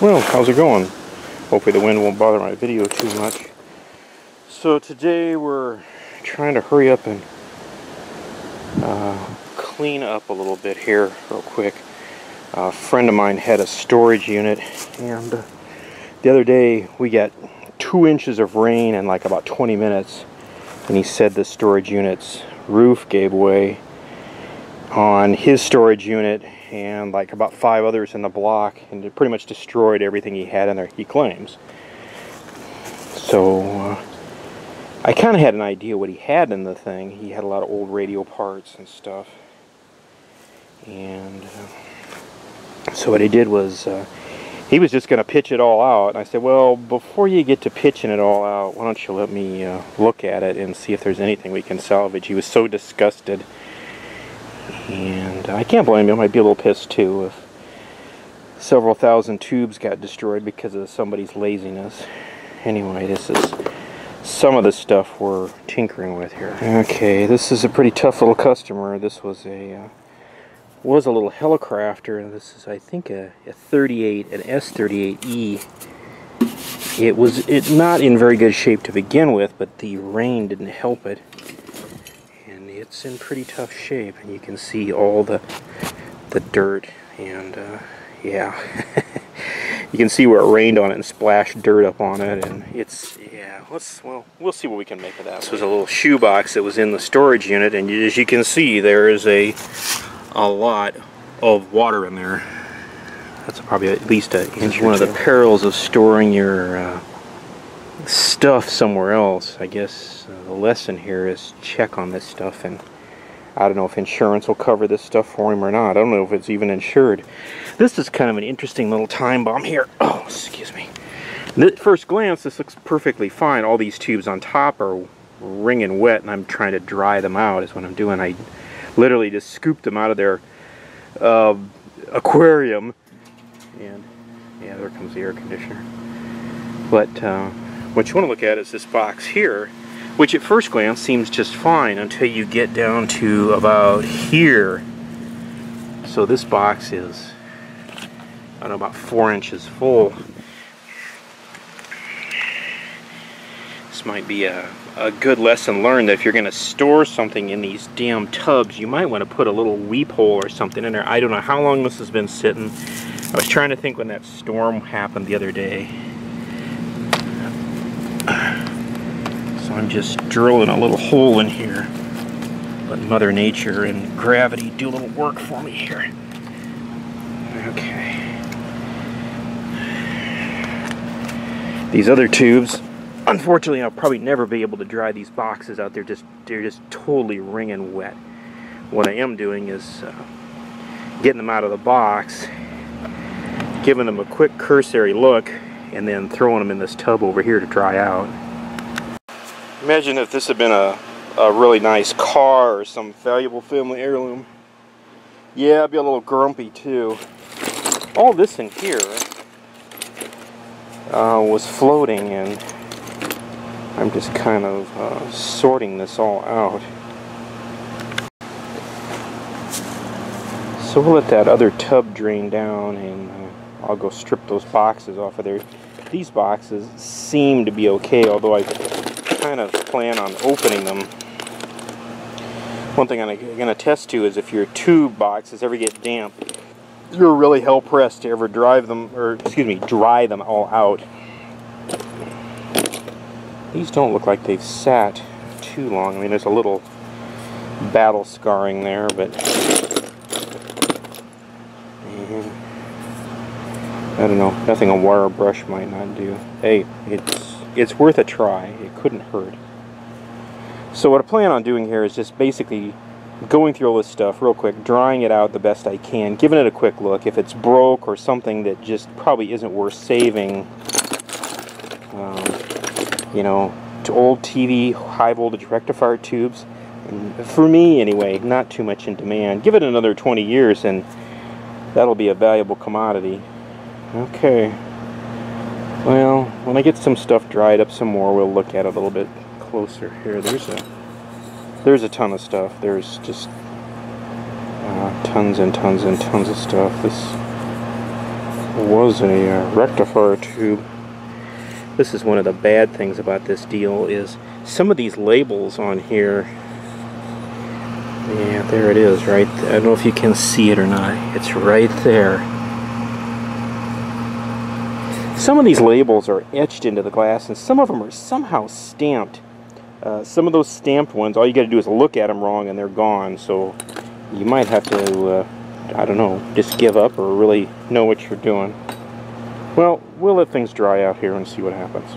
Well, how's it going? Hopefully the wind won't bother my video too much. So today we're trying to hurry up and clean up a little bit here real quick. A friend of mine had a storage unit, and the other day we got 2 inches of rain in like about 20 minutes, and he said the storage unit's roof gave way on his storage unit and like about 5 others in the block, and it pretty much destroyed everything he had in there, he claims. So I kind of had an idea what he had in the thing. He had a lot of old radio parts and stuff, and so what he did was he was just going to pitch it all out, and I said, well, before you get to pitching it all out, why don't you let me look at it and see if there's anything we can salvage. He was so disgusted, and I can't blame him. I'd be a little pissed too if several thousand tubes got destroyed because of somebody's laziness. Anyway, this is some of the stuff we're tinkering with here. Okay, this is a pretty tough little customer. This was a little Helicrafter. This is, I think, a 38, an S38E. It was not in very good shape to begin with, but the rain didn't help it. And it's in pretty tough shape, and you can see all the dirt, and yeah. You can see where it rained on it and splashed dirt up on it, and it's, yeah, we'll see what we can make of that. This was a little shoebox that was in the storage unit, and as you can see, there is a lot of water in there. That's probably at least an inch or two. One of the perils of storing your stuff somewhere else. I guess the lesson here is check on this stuff, and I don't know if insurance will cover this stuff for him or not. I don't know if it's even insured. This is kind of an interesting little time bomb here. Oh, excuse me. At first glance, this looks perfectly fine. All these tubes on top are wringing wet, and I'm trying to dry them out is what I'm doing. I literally just scooped them out of their aquarium, and yeah, there comes the air conditioner. But what you want to look at is this box here, which at first glance seems just fine until you get down to about here. So this box is, I don't know, about 4 inches full. This might be a good lesson learned, that if you're going to store something in these damn tubs, you might want to put a little weep hole or something in there. I don't know how long this has been sitting. I was trying to think when that storm happened the other day. So I'm just drilling a little hole in here. Let Mother Nature and gravity do a little work for me here. Okay. These other tubes, unfortunately, I'll probably never be able to dry these boxes out. They're just totally wringing wet. What I am doing is getting them out of the box, giving them a quick cursory look, and then throwing them in this tub over here to dry out. Imagine if this had been a really nice car or some valuable family heirloom. Yeah, I'd be a little grumpy too. All this in here was floating, and I'm just kind of sorting this all out. So we'll let that other tub drain down, and I'll go strip those boxes off of there. These boxes seem to be okay, although I kind of plan on opening them. One thing I'm going to test too is if your tube boxes ever get damp, you're really hell pressed to ever dry them all out. These don't look like they've sat too long. I mean, there's a little battle scarring there, but I don't know. Nothing a wire brush might not do. Hey, it's worth a try. It couldn't hurt. So what I plan on doing here is just basically going through all this stuff real quick, drying it out the best I can, giving it a quick look. If it's broke or something that just probably isn't worth saving, you know, to old TV high voltage rectifier tubes, and for me anyway, not too much in demand. Give it another 20 years and that'll be a valuable commodity. Okay. Well, when I get some stuff dried up some more, we'll look at it a little bit closer here. There's a ton of stuff. There's just tons and tons and tons of stuff. was a rectifier tube. This is one of the bad things about this deal is some of these labels on here. Yeah, there it is, right? I don't know if you can see it or not. It's right there. Some of these labels are etched into the glass, and some of them are somehow stamped. Some of those stamped ones, all you got to do is look at them wrong and they're gone. So you might have to, I don't know, just give up or really know what you're doing. Well, we'll let things dry out here and see what happens.